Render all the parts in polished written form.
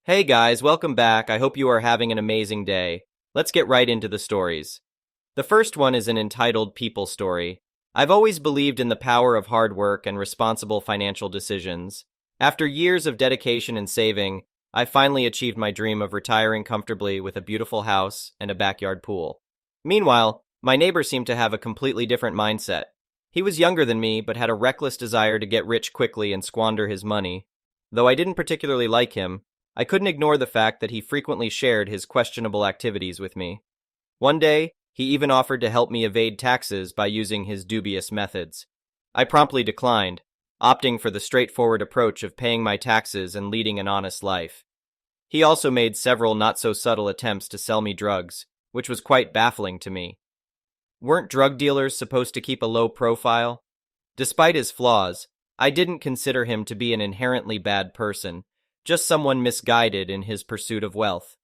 Hey guys, welcome back. I hope you are having an amazing day. Let's get right into the stories. The first one is an entitled People Story. I've always believed in the power of hard work and responsible financial decisions. After years of dedication and saving, I finally achieved my dream of retiring comfortably with a beautiful house and a backyard pool. Meanwhile, my neighbor seemed to have a completely different mindset. He was younger than me, but had a reckless desire to get rich quickly and squander his money. Though I didn't particularly like him, I couldn't ignore the fact that he frequently shared his questionable activities with me. One day, he even offered to help me evade taxes by using his dubious methods. I promptly declined, opting for the straightforward approach of paying my taxes and leading an honest life. He also made several not-so-subtle attempts to sell me drugs, which was quite baffling to me. Weren't drug dealers supposed to keep a low profile? Despite his flaws, I didn't consider him to be an inherently bad person, just someone misguided in his pursuit of wealth.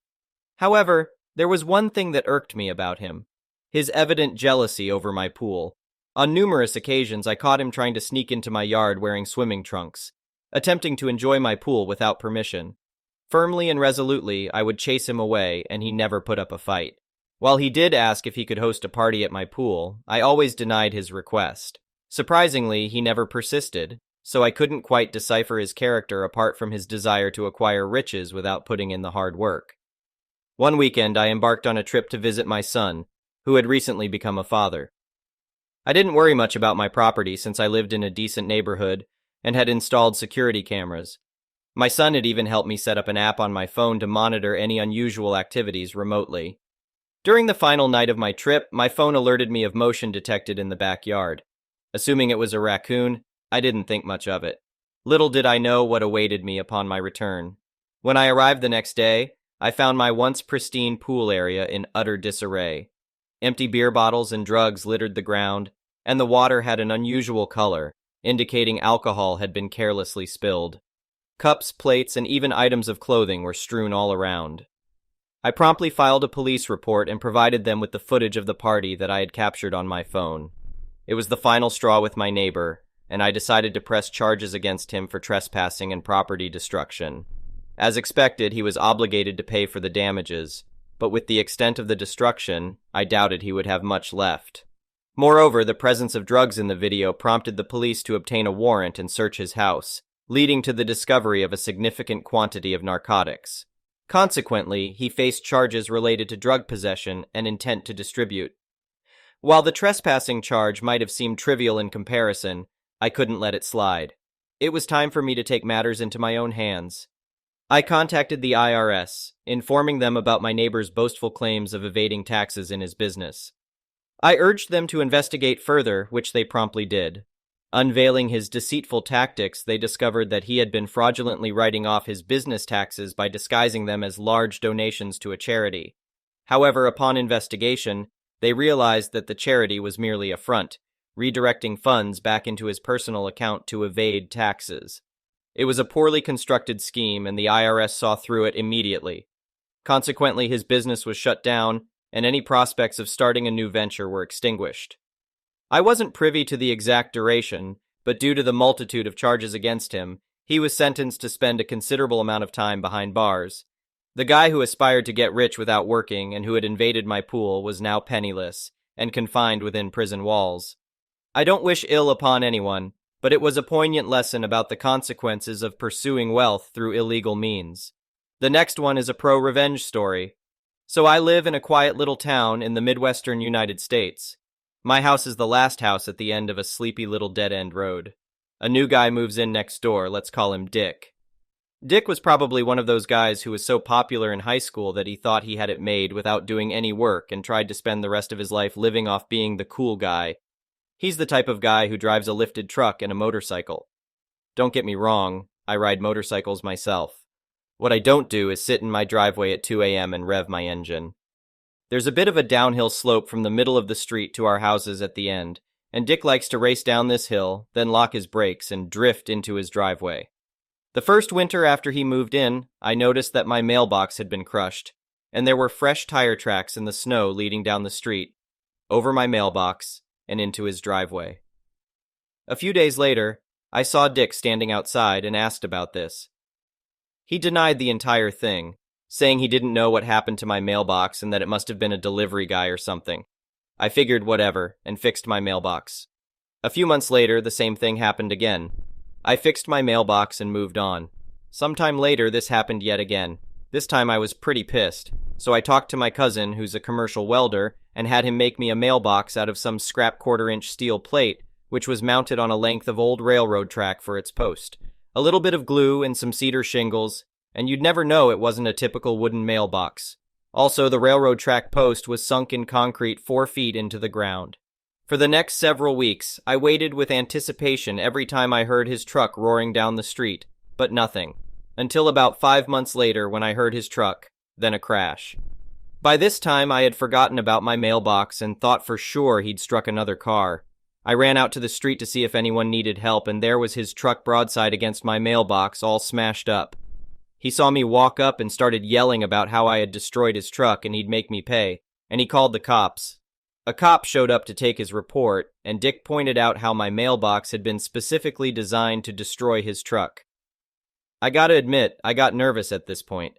However, there was one thing that irked me about him: his evident jealousy over my pool. On numerous occasions, I caught him trying to sneak into my yard wearing swimming trunks, attempting to enjoy my pool without permission. Firmly and resolutely, I would chase him away, and he never put up a fight. While he did ask if he could host a party at my pool, I always denied his request. Surprisingly, he never persisted, so I couldn't quite decipher his character apart from his desire to acquire riches without putting in the hard work. One weekend, I embarked on a trip to visit my son, who had recently become a father. I didn't worry much about my property since I lived in a decent neighborhood and had installed security cameras. My son had even helped me set up an app on my phone to monitor any unusual activities remotely. During the final night of my trip, my phone alerted me of motion detected in the backyard. Assuming it was a raccoon, I didn't think much of it. Little did I know what awaited me upon my return. When I arrived the next day, I found my once pristine pool area in utter disarray. Empty beer bottles and drugs littered the ground, and the water had an unusual color, indicating alcohol had been carelessly spilled. Cups, plates, and even items of clothing were strewn all around. I promptly filed a police report and provided them with the footage of the party that I had captured on my phone. It was the final straw with my neighbor, and I decided to press charges against him for trespassing and property destruction. As expected, he was obligated to pay for the damages, but with the extent of the destruction, I doubted he would have much left. Moreover, the presence of drugs in the video prompted the police to obtain a warrant and search his house, leading to the discovery of a significant quantity of narcotics. Consequently, he faced charges related to drug possession and intent to distribute. While the trespassing charge might have seemed trivial in comparison, I couldn't let it slide. It was time for me to take matters into my own hands. I contacted the IRS, informing them about my neighbor's boastful claims of evading taxes in his business. I urged them to investigate further, which they promptly did. Unveiling his deceitful tactics, they discovered that he had been fraudulently writing off his business taxes by disguising them as large donations to a charity. However, upon investigation, they realized that the charity was merely a front, redirecting funds back into his personal account to evade taxes. It was a poorly constructed scheme, and the IRS saw through it immediately. Consequently, his business was shut down, and any prospects of starting a new venture were extinguished. I wasn't privy to the exact duration, but due to the multitude of charges against him, he was sentenced to spend a considerable amount of time behind bars. The guy who aspired to get rich without working and who had invaded my pool was now penniless and confined within prison walls. I don't wish ill upon anyone, but it was a poignant lesson about the consequences of pursuing wealth through illegal means. The next one is a pro-revenge story. So I live in a quiet little town in the Midwestern United States. My house is the last house at the end of a sleepy little dead-end road. A new guy moves in next door, let's call him Dick. Dick was probably one of those guys who was so popular in high school that he thought he had it made without doing any work and tried to spend the rest of his life living off being the cool guy. He's the type of guy who drives a lifted truck and a motorcycle. Don't get me wrong, I ride motorcycles myself. What I don't do is sit in my driveway at 2 a.m. and rev my engine. There's a bit of a downhill slope from the middle of the street to our houses at the end, and Dick likes to race down this hill, then lock his brakes and drift into his driveway. The first winter after he moved in, I noticed that my mailbox had been crushed, and there were fresh tire tracks in the snow leading down the street, over my mailbox, and into his driveway. A few days later, I saw Dick standing outside and asked about this. He denied the entire thing, saying he didn't know what happened to my mailbox and that it must have been a delivery guy or something. I figured whatever and fixed my mailbox. A few months later, the same thing happened again. I fixed my mailbox and moved on. Sometime later, this happened yet again. This time I was pretty pissed, so I talked to my cousin, who's a commercial welder, and had him make me a mailbox out of some scrap quarter-inch steel plate, which was mounted on a length of old railroad track for its post. A little bit of glue and some cedar shingles, and you'd never know it wasn't a typical wooden mailbox. Also, the railroad track post was sunk in concrete 4 feet into the ground. For the next several weeks, I waited with anticipation every time I heard his truck roaring down the street, but nothing. Until about 5 months later when I heard his truck, then a crash. By this time, I had forgotten about my mailbox and thought for sure he'd struck another car. I ran out to the street to see if anyone needed help, and there was his truck broadside against my mailbox, all smashed up. He saw me walk up and started yelling about how I had destroyed his truck and he'd make me pay, and he called the cops. A cop showed up to take his report, and Dick pointed out how my mailbox had been specifically designed to destroy his truck. I gotta admit, I got nervous at this point.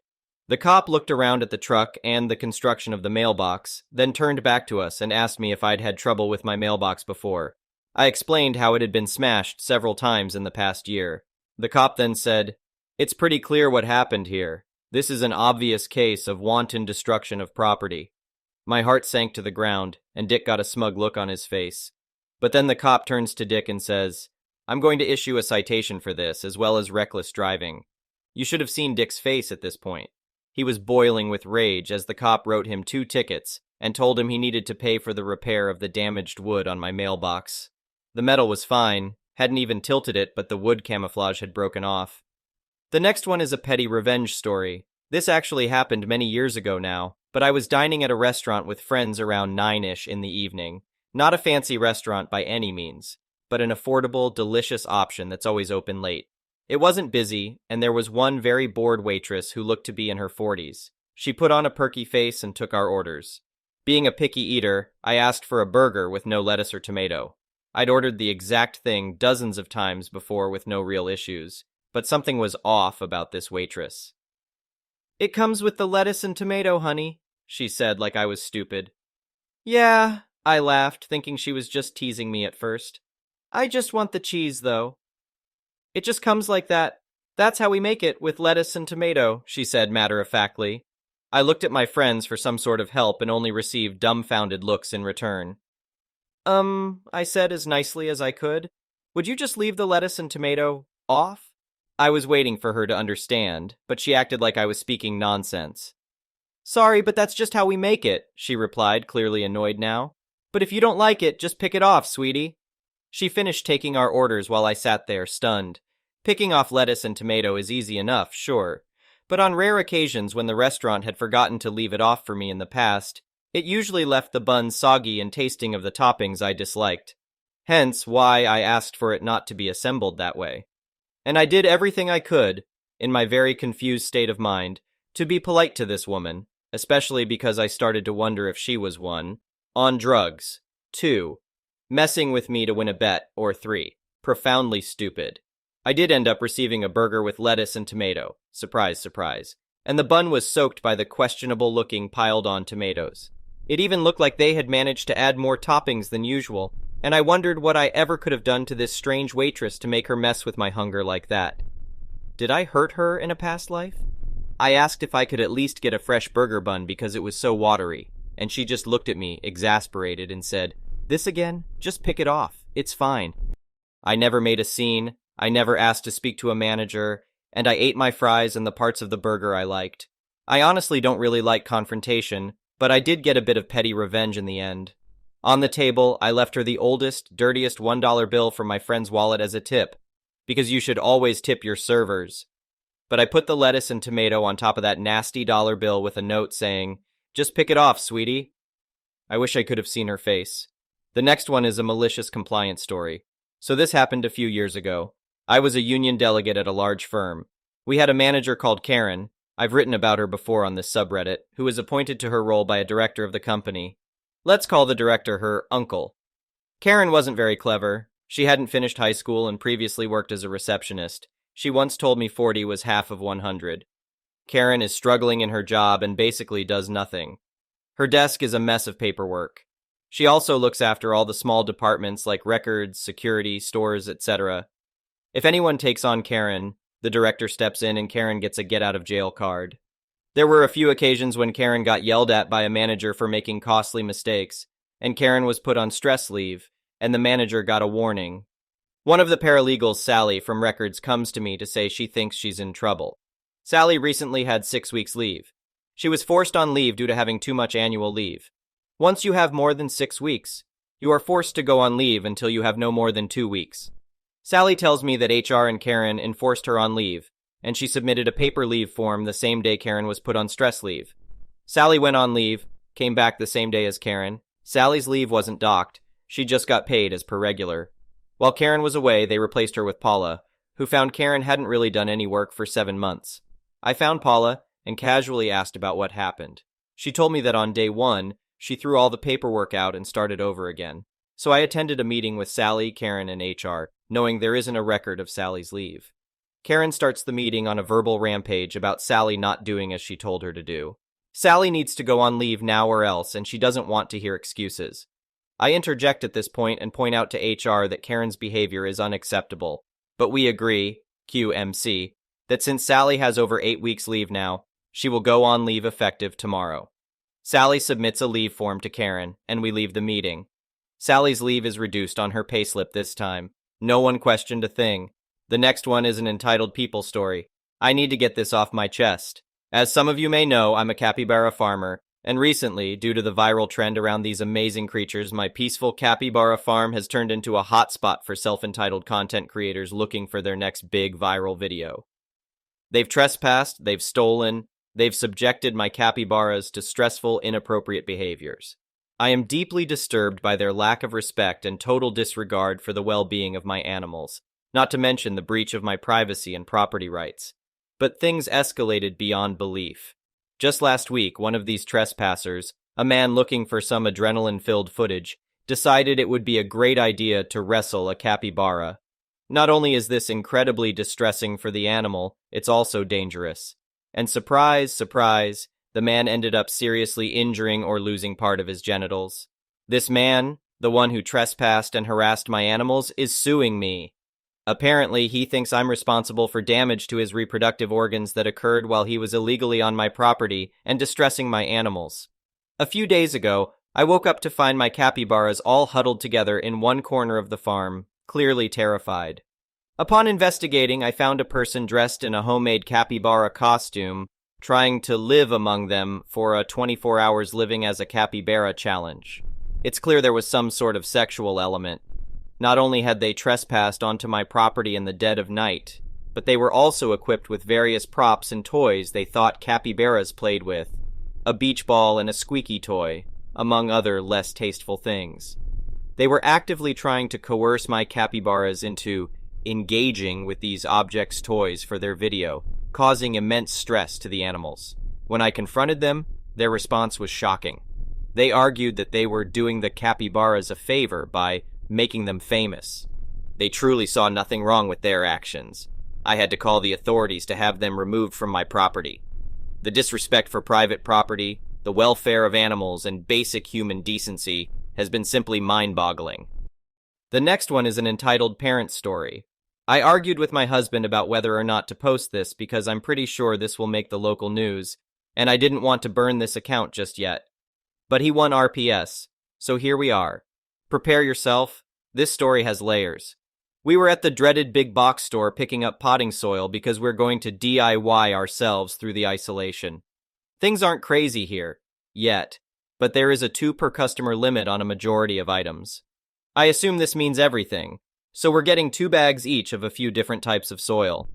The cop looked around at the truck and the construction of the mailbox, then turned back to us and asked me if I'd had trouble with my mailbox before. I explained how it had been smashed several times in the past year. The cop then said, "It's pretty clear what happened here. This is an obvious case of wanton destruction of property." My heart sank to the ground, and Dick got a smug look on his face. But then the cop turns to Dick and says, "I'm going to issue a citation for this, as well as reckless driving." You should have seen Dick's face at this point. He was boiling with rage as the cop wrote him 2 tickets and told him he needed to pay for the repair of the damaged wood on my mailbox. The metal was fine, hadn't even tilted it, but the wood camouflage had broken off. The next one is a petty revenge story. This actually happened many years ago now, but I was dining at a restaurant with friends around 9-ish in the evening. Not a fancy restaurant by any means, but an affordable, delicious option that's always open late. It wasn't busy, and there was one very bored waitress who looked to be in her 40s. She put on a perky face and took our orders. Being a picky eater, I asked for a burger with no lettuce or tomato. I'd ordered the exact thing dozens of times before with no real issues, but something was off about this waitress. "It comes with the lettuce and tomato, honey," she said like I was stupid. "Yeah," I laughed, thinking she was just teasing me at first. "I just want the cheese, though." "It just comes like that. That's how we make it, with lettuce and tomato," she said matter-of-factly. I looked at my friends for some sort of help and only received dumbfounded looks in return. I said as nicely as I could. "Would you just leave the lettuce and tomato off?" I was waiting for her to understand, but she acted like I was speaking nonsense. "Sorry, but that's just how we make it," she replied, clearly annoyed now. "But if you don't like it, just pick it off, sweetie." She finished taking our orders while I sat there, stunned. Picking off lettuce and tomato is easy enough, sure, but on rare occasions when the restaurant had forgotten to leave it off for me in the past, it usually left the bun soggy and tasting of the toppings I disliked. Hence why I asked for it not to be assembled that way. And I did everything I could, in my very confused state of mind, to be polite to this woman, especially because I started to wonder if she was 1, on drugs, 2, messing with me to win a bet, or 3, profoundly stupid. I did end up receiving a burger with lettuce and tomato, surprise, surprise, and the bun was soaked by the questionable-looking piled-on tomatoes. It even looked like they had managed to add more toppings than usual, and I wondered what I ever could have done to this strange waitress to make her mess with my hunger like that. Did I hurt her in a past life? I asked if I could at least get a fresh burger bun because it was so watery, and she just looked at me, exasperated, and said, "This again? Just pick it off. It's fine." I never made a scene, I never asked to speak to a manager, and I ate my fries and the parts of the burger I liked. I honestly don't really like confrontation, but I did get a bit of petty revenge in the end. On the table, I left her the oldest, dirtiest $1 bill from my friend's wallet as a tip, because you should always tip your servers. But I put the lettuce and tomato on top of that nasty dollar bill with a note saying, "Just pick it off, sweetie." I wish I could have seen her face. The next one is a malicious compliance story. So this happened a few years ago. I was a union delegate at a large firm. We had a manager called Karen. I've written about her before on this subreddit, who was appointed to her role by a director of the company. Let's call the director her uncle. Karen wasn't very clever. She hadn't finished high school and previously worked as a receptionist. She once told me 40 was half of 100. Karen is struggling in her job and basically does nothing. Her desk is a mess of paperwork. She also looks after all the small departments like records, security, stores, etc. If anyone takes on Karen, the director steps in and Karen gets a get-out-of-jail card. There were a few occasions when Karen got yelled at by a manager for making costly mistakes, and Karen was put on stress leave, and the manager got a warning. One of the paralegals, Sally, from records comes to me to say she thinks she's in trouble. Sally recently had 6 weeks leave. She was forced on leave due to having too much annual leave. Once you have more than 6 weeks, you are forced to go on leave until you have no more than 2 weeks. Sally tells me that HR and Karen enforced her on leave, and she submitted a paper leave form the same day Karen was put on stress leave. Sally went on leave, came back the same day as Karen. Sally's leave wasn't docked, she just got paid as per regular. While Karen was away, they replaced her with Paula, who found Karen hadn't really done any work for 7 months. I found Paula and casually asked about what happened. She told me that on day 1, she threw all the paperwork out and started over again. So I attended a meeting with Sally, Karen, and HR, knowing there isn't a record of Sally's leave. Karen starts the meeting on a verbal rampage about Sally not doing as she told her to do. Sally needs to go on leave now or else, and she doesn't want to hear excuses. I interject at this point and point out to HR that Karen's behavior is unacceptable, but we agree, QMC, that since Sally has over 8 weeks leave now, she will go on leave effective tomorrow. Sally submits a leave form to Karen, and we leave the meeting. Sally's leave is reduced on her payslip this time. No one questioned a thing. The next one is an entitled people story. I need to get this off my chest. As some of you may know, I'm a capybara farmer, and recently, due to the viral trend around these amazing creatures, my peaceful capybara farm has turned into a hotspot for self-entitled content creators looking for their next big viral video. They've trespassed, they've stolen, they've subjected my capybaras to stressful, inappropriate behaviors. I am deeply disturbed by their lack of respect and total disregard for the well-being of my animals, not to mention the breach of my privacy and property rights. But things escalated beyond belief. Just last week, one of these trespassers, a man looking for some adrenaline-filled footage, decided it would be a great idea to wrestle a capybara. Not only is this incredibly distressing for the animal, it's also dangerous. And surprise, surprise, the man ended up seriously injuring or losing part of his genitals. This man, the one who trespassed and harassed my animals, is suing me. Apparently, he thinks I'm responsible for damage to his reproductive organs that occurred while he was illegally on my property and distressing my animals. A few days ago, I woke up to find my capybaras all huddled together in one corner of the farm, clearly terrified. Upon investigating, I found a person dressed in a homemade capybara costume, trying to live among them for a 24 hours living as a capybara challenge. It's clear there was some sort of sexual element. Not only had they trespassed onto my property in the dead of night, but they were also equipped with various props and toys they thought capybaras played with, a beach ball and a squeaky toy, among other less tasteful things. They were actively trying to coerce my capybaras into engaging with these objects' toys for their video, causing immense stress to the animals. When I confronted them, their response was shocking. They argued that they were doing the capybaras a favor by making them famous. They truly saw nothing wrong with their actions. I had to call the authorities to have them removed from my property. The disrespect for private property, the welfare of animals, and basic human decency has been simply mind-boggling. The next one is an entitled parent story. I argued with my husband about whether or not to post this because I'm pretty sure this will make the local news, and I didn't want to burn this account just yet. But he won RPS, so here we are. Prepare yourself, this story has layers. We were at the dreaded big box store picking up potting soil because we're going to DIY ourselves through the isolation. Things aren't crazy here, yet, but there is a 2 per customer limit on a majority of items. I assume this means everything, so we're getting 2 bags each of a few different types of soil.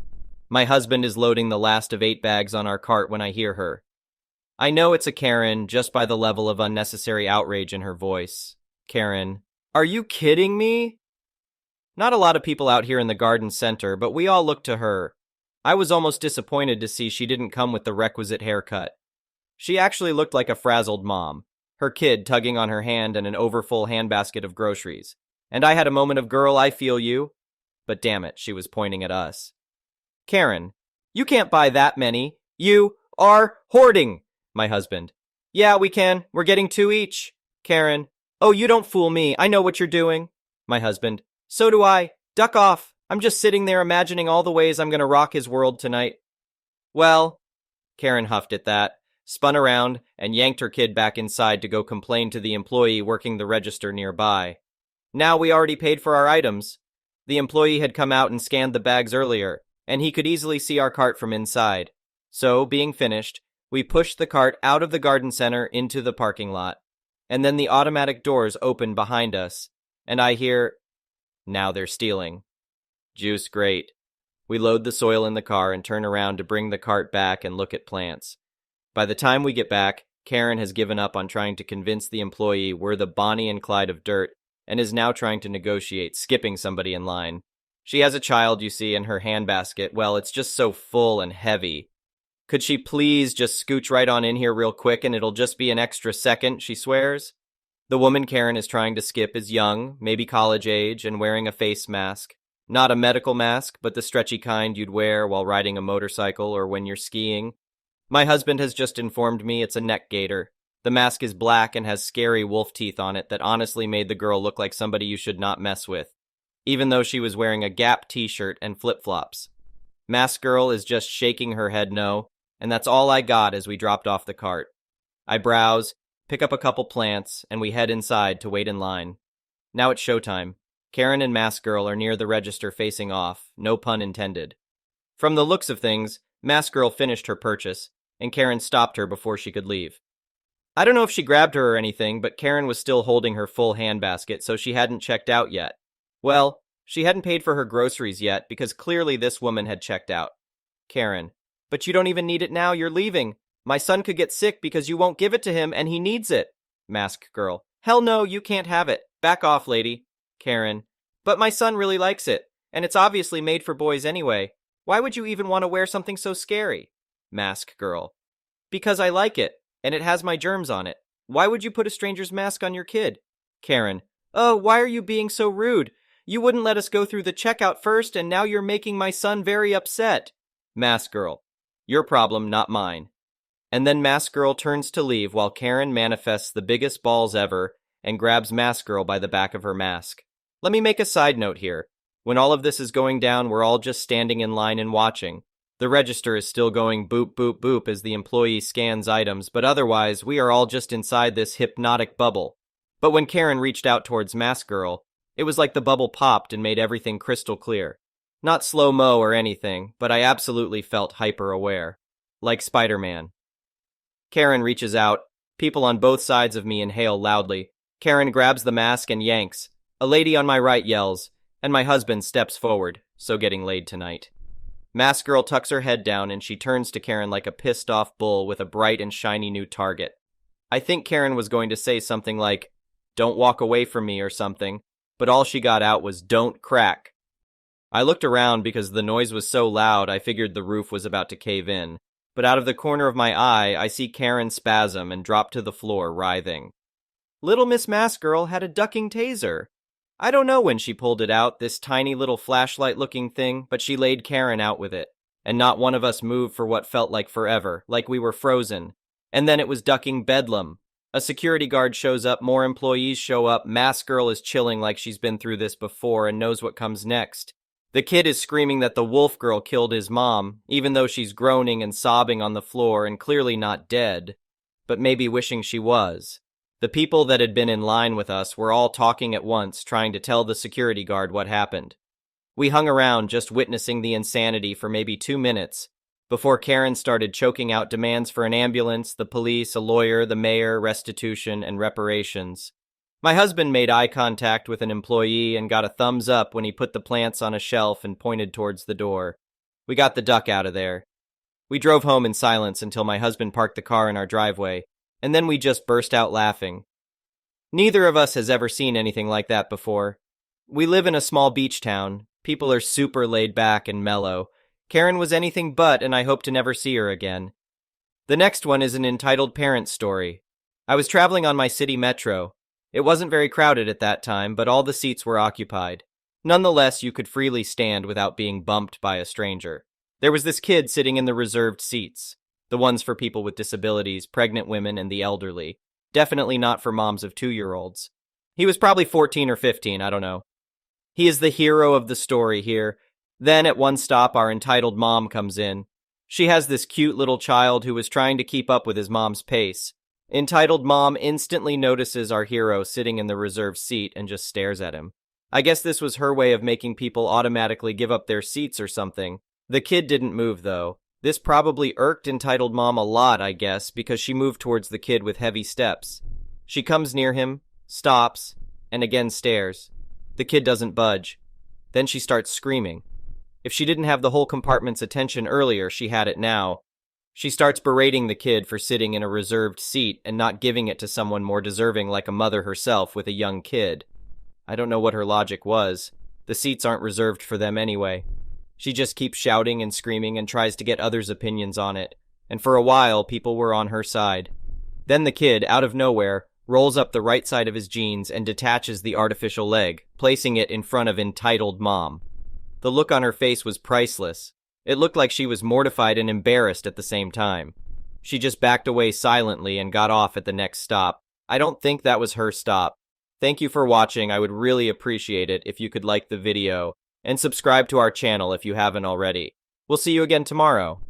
My husband is loading the last of 8 bags on our cart when I hear her. I know it's a Karen just by the level of unnecessary outrage in her voice. Karen, are you kidding me? Not a lot of people out here in the garden center, but we all look to her. I was almost disappointed to see she didn't come with the requisite haircut. She actually looked like a frazzled mom, her kid tugging on her hand and an overfull handbasket of groceries. And I had a moment of, girl, I feel you. But damn it, she was pointing at us. Karen, you can't buy that many. You are hoarding. My husband, yeah, we can. We're getting 2 each. Karen, oh, you don't fool me. I know what you're doing. My husband, so do I. Duck off. I'm just sitting there imagining all the ways I'm going to rock his world tonight. Well, Karen huffed at that, spun around, and yanked her kid back inside to go complain to the employee working the register nearby. Now we already paid for our items. The employee had come out and scanned the bags earlier, and he could easily see our cart from inside. So, being finished, we pushed the cart out of the garden center into the parking lot. And then the automatic doors open behind us, and I hear, now they're stealing. Juice, great. We load the soil in the car and turn around to bring the cart back and look at plants. By the time we get back, Karen has given up on trying to convince the employee we're the Bonnie and Clyde of dirt and is now trying to negotiate skipping somebody in line. She has a child, you see, in her handbasket. Well, it's just so full and heavy. Could she please just scooch right on in here real quick and it'll just be an extra second, she swears. The woman Karen is trying to skip is young, maybe college age, and wearing a face mask. Not a medical mask, but the stretchy kind you'd wear while riding a motorcycle or when you're skiing. My husband has just informed me it's a neck gaiter. The mask is black and has scary wolf teeth on it that honestly made the girl look like somebody you should not mess with, even though she was wearing a Gap t-shirt and flip-flops. Mask girl is just shaking her head no, and that's all I got as we dropped off the cart. I browse, pick up a couple plants, and we head inside to wait in line. Now it's showtime. Karen and Mask Girl are near the register facing off, no pun intended. From the looks of things, Mask Girl finished her purchase, and Karen stopped her before she could leave. I don't know if she grabbed her or anything, but Karen was still holding her full handbasket, so she hadn't checked out yet. Well, she hadn't paid for her groceries yet, because clearly this woman had checked out. Karen, but you don't even need it now, you're leaving. My son could get sick because you won't give it to him, and he needs it. Mask Girl, hell no, you can't have it. Back off, lady. Karen, but my son really likes it, and it's obviously made for boys anyway. Why would you even want to wear something so scary? Mask Girl, because I like it, and it has my germs on it. Why would you put a stranger's mask on your kid? Karen, oh, why are you being so rude? You wouldn't let us go through the checkout first, and now you're making my son very upset. Mask Girl, your problem, not mine. And then Mask Girl turns to leave while Karen manifests the biggest balls ever and grabs Mask Girl by the back of her mask. Let me make a side note here. When all of this is going down, we're all just standing in line and watching. The register is still going boop, boop, boop as the employee scans items, but otherwise, we are all just inside this hypnotic bubble. But when Karen reached out towards Mask Girl, it was like the bubble popped and made everything crystal clear. Not slow-mo or anything, but I absolutely felt hyper-aware. Like Spider-Man. Karen reaches out. People on both sides of me inhale loudly. Karen grabs the mask and yanks. A lady on my right yells, and my husband steps forward, so getting laid tonight. Mask Girl tucks her head down and she turns to Karen like a pissed-off bull with a bright and shiny new target. I think Karen was going to say something like, "Don't walk away from me" or something, but all she got out was, "Don't crack." I looked around because the noise was so loud I figured the roof was about to cave in, but out of the corner of my eye I see Karen spasm and drop to the floor, writhing. Little Miss Mask Girl had a ducking taser. I don't know when she pulled it out, this tiny little flashlight-looking thing, but she laid Karen out with it, and not one of us moved for what felt like forever, like we were frozen. And then it was ducking bedlam. A security guard shows up, more employees show up, Mask Girl is chilling like she's been through this before and knows what comes next. The kid is screaming that the wolf girl killed his mom, even though she's groaning and sobbing on the floor and clearly not dead, but maybe wishing she was. The people that had been in line with us were all talking at once, trying to tell the security guard what happened. We hung around just witnessing the insanity for maybe 2 minutes, before Karen started choking out demands for an ambulance, the police, a lawyer, the mayor, restitution, and reparations. My husband made eye contact with an employee and got a thumbs up when he put the plants on a shelf and pointed towards the door. We got the duck out of there. We drove home in silence until my husband parked the car in our driveway, and then we just burst out laughing. Neither of us has ever seen anything like that before. We live in a small beach town. People are super laid back and mellow. Karen was anything but, and I hope to never see her again. The next one is an entitled parent story. I was traveling on my city metro. It wasn't very crowded at that time, but all the seats were occupied. Nonetheless, you could freely stand without being bumped by a stranger. There was this kid sitting in the reserved seats, the ones for people with disabilities, pregnant women, and the elderly. Definitely not for moms of 2-year-olds. He was probably 14 or 15, I don't know. He is the hero of the story here. Then at one stop, our entitled mom comes in. She has this cute little child who is trying to keep up with his mom's pace. Entitled mom instantly notices our hero sitting in the reserved seat and just stares at him. I guess this was her way of making people automatically give up their seats or something. The kid didn't move, though. This probably irked entitled mom a lot, I guess, because she moved towards the kid with heavy steps. She comes near him, stops, and again stares. The kid doesn't budge. Then she starts screaming. If she didn't have the whole compartment's attention earlier, she had it now. She starts berating the kid for sitting in a reserved seat and not giving it to someone more deserving like a mother herself with a young kid. I don't know what her logic was. The seats aren't reserved for them anyway. She just keeps shouting and screaming and tries to get others' opinions on it. And for a while, people were on her side. Then the kid, out of nowhere, rolls up the right side of his jeans and detaches the artificial leg, placing it in front of entitled mom. The look on her face was priceless. It looked like she was mortified and embarrassed at the same time. She just backed away silently and got off at the next stop. I don't think that was her stop. Thank you for watching. I would really appreciate it if you could like the video and subscribe to our channel if you haven't already. We'll see you again tomorrow.